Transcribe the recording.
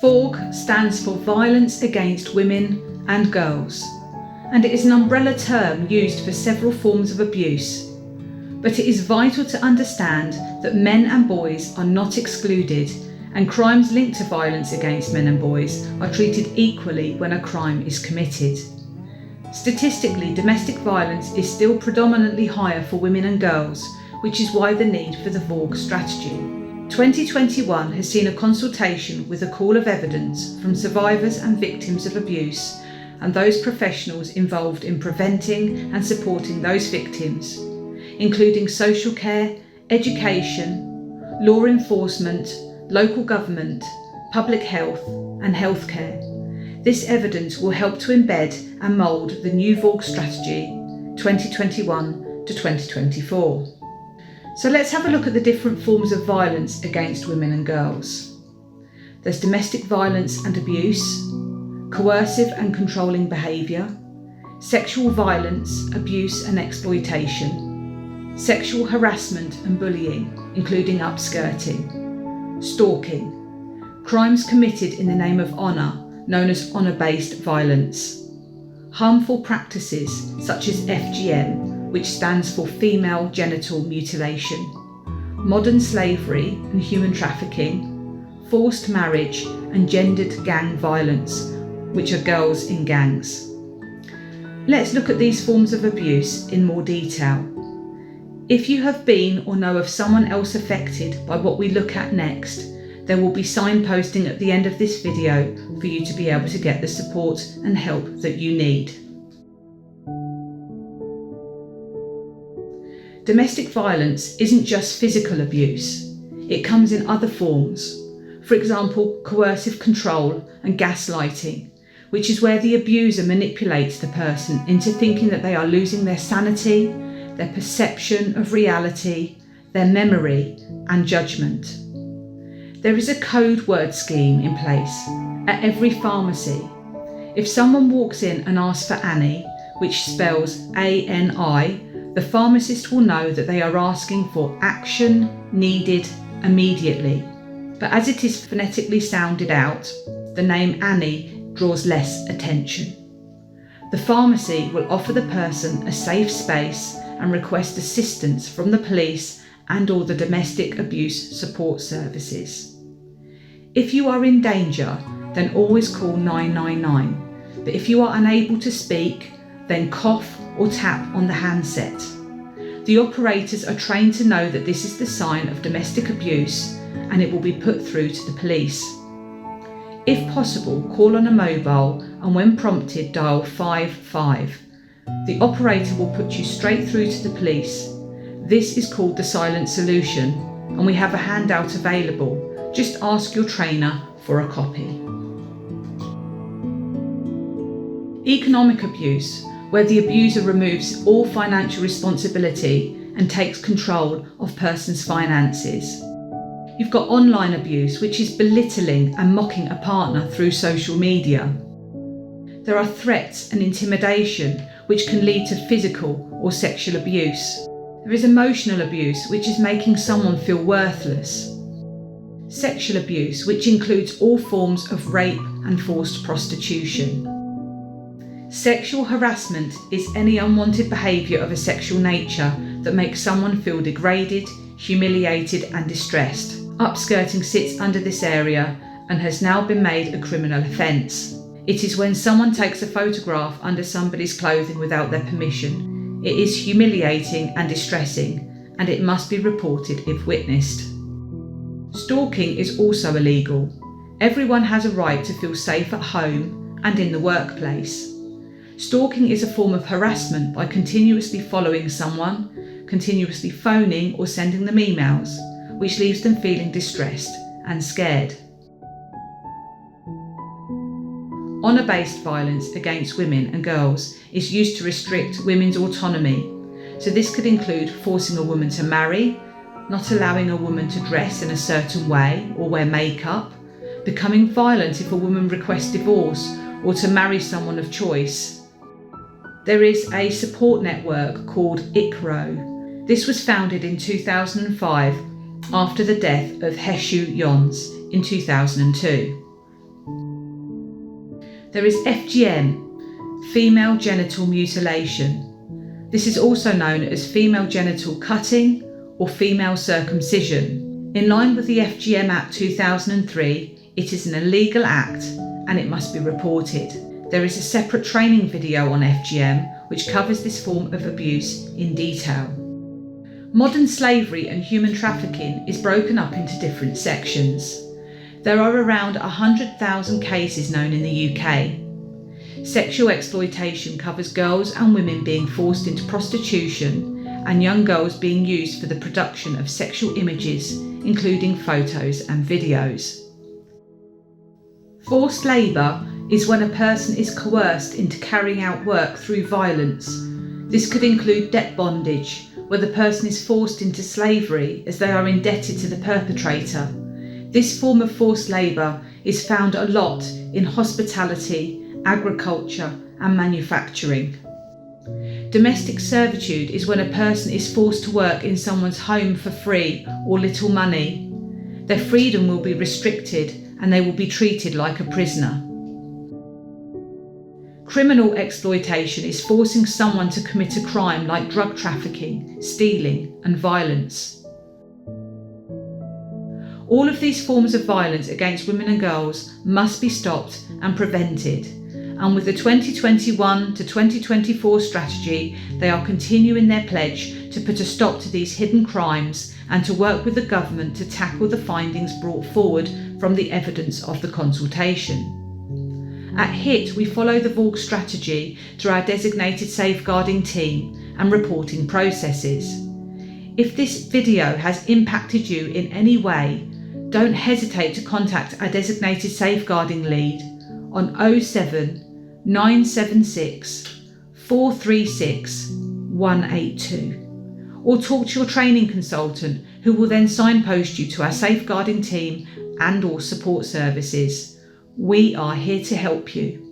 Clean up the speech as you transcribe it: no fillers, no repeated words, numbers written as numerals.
VAWG stands for Violence Against Women and Girls, and it is an umbrella term used for several forms of abuse. But it is vital to understand that men and boys are not excluded, and crimes linked to violence against men and boys are treated equally when a crime is committed. Statistically, domestic violence is still predominantly higher for women and girls, which is why the need for the VAWG strategy. 2021 has seen a consultation with a call of evidence from survivors and victims of abuse and those professionals involved in preventing and supporting those victims, including social care, education, law enforcement, local government, public health and healthcare. This evidence will help to embed and mould the new VAWG strategy 2021 to 2024. So let's have a look at the different forms of violence against women and girls. There's domestic violence and abuse, coercive and controlling behaviour, sexual violence, abuse and exploitation, sexual harassment and bullying, including upskirting, stalking, crimes committed in the name of honour, known as honour-based violence, harmful practices such as FGM, which stands for female genital mutilation, modern slavery and human trafficking, forced marriage and gendered gang violence, which are girls in gangs. Let's look at these forms of abuse in more detail. If you have been or know of someone else affected by what we look at next, there will be signposting at the end of this video for you to be able to get the support and help that you need. Domestic violence isn't just physical abuse, it comes in other forms. For example, coercive control and gaslighting, which is where the abuser manipulates the person into thinking that they are losing their sanity, their perception of reality, their memory and judgment. There is a code word scheme in place at every pharmacy. If someone walks in and asks for Annie, which spells ANI, the pharmacist will know that they are asking for action needed immediately. But as it is phonetically sounded out, the name Annie draws less attention. The pharmacy will offer the person a safe space and request assistance from the police and/or the domestic abuse support services. If you are in danger, then always call 999. But if you are unable to speak, then cough or tap on the handset. The operators are trained to know that this is the sign of domestic abuse and it will be put through to the police. If possible, call on a mobile and when prompted dial 55. The operator will put you straight through to the police. This is called the silent solution and we have a handout available. Just ask your trainer for a copy. Economic abuse, where the abuser removes all financial responsibility and takes control of person's finances. You've got online abuse, which is belittling and mocking a partner through social media. There are threats and intimidation, which can lead to physical or sexual abuse. There is emotional abuse, which is making someone feel worthless. Sexual abuse, which includes all forms of rape and forced prostitution. Sexual harassment is any unwanted behaviour of a sexual nature that makes someone feel degraded, humiliated and distressed. Upskirting sits under this area and has now been made a criminal offence. It is when someone takes a photograph under somebody's clothing without their permission. It is humiliating and distressing, and it must be reported if witnessed. Stalking is also illegal. Everyone has a right to feel safe at home and in the workplace. Stalking is a form of harassment by continuously following someone, continuously phoning or sending them emails, which leaves them feeling distressed and scared. Honour-based violence against women and girls is used to restrict women's autonomy. So this could include forcing a woman to marry, not allowing a woman to dress in a certain way or wear makeup, becoming violent if a woman requests divorce or to marry someone of choice. There is a support network called ICRO. This was founded in 2005 after the death of Heshu Yons in 2002. There is FGM, female genital mutilation. This is also known as female genital cutting or female circumcision. In line with the FGM Act 2003, it is an illegal act and it must be reported. There is a separate training video on FGM which covers this form of abuse in detail. Modern slavery and human trafficking is broken up into different sections. There are around 100,000 cases known in the UK. Sexual exploitation covers girls and women being forced into prostitution and young girls being used for the production of sexual images, including photos and videos. Forced labour is when a person is coerced into carrying out work through violence. This could include debt bondage, where the person is forced into slavery as they are indebted to the perpetrator. This form of forced labour is found a lot in hospitality, agriculture and manufacturing. Domestic servitude is when a person is forced to work in someone's home for free or little money. Their freedom will be restricted and they will be treated like a prisoner. Criminal exploitation is forcing someone to commit a crime like drug trafficking, stealing and violence. All of these forms of violence against women and girls must be stopped and prevented. And with the 2021 to 2024 strategy, they are continuing their pledge to put a stop to these hidden crimes and to work with the government to tackle the findings brought forward from the evidence of the consultation. At HIT, we follow the VAWG strategy through our designated safeguarding team and reporting processes. If this video has impacted you in any way, don't hesitate to contact our designated safeguarding lead on 07 976 436 182 or talk to your training consultant who will then signpost you to our safeguarding team and/or support services. We are here to help you.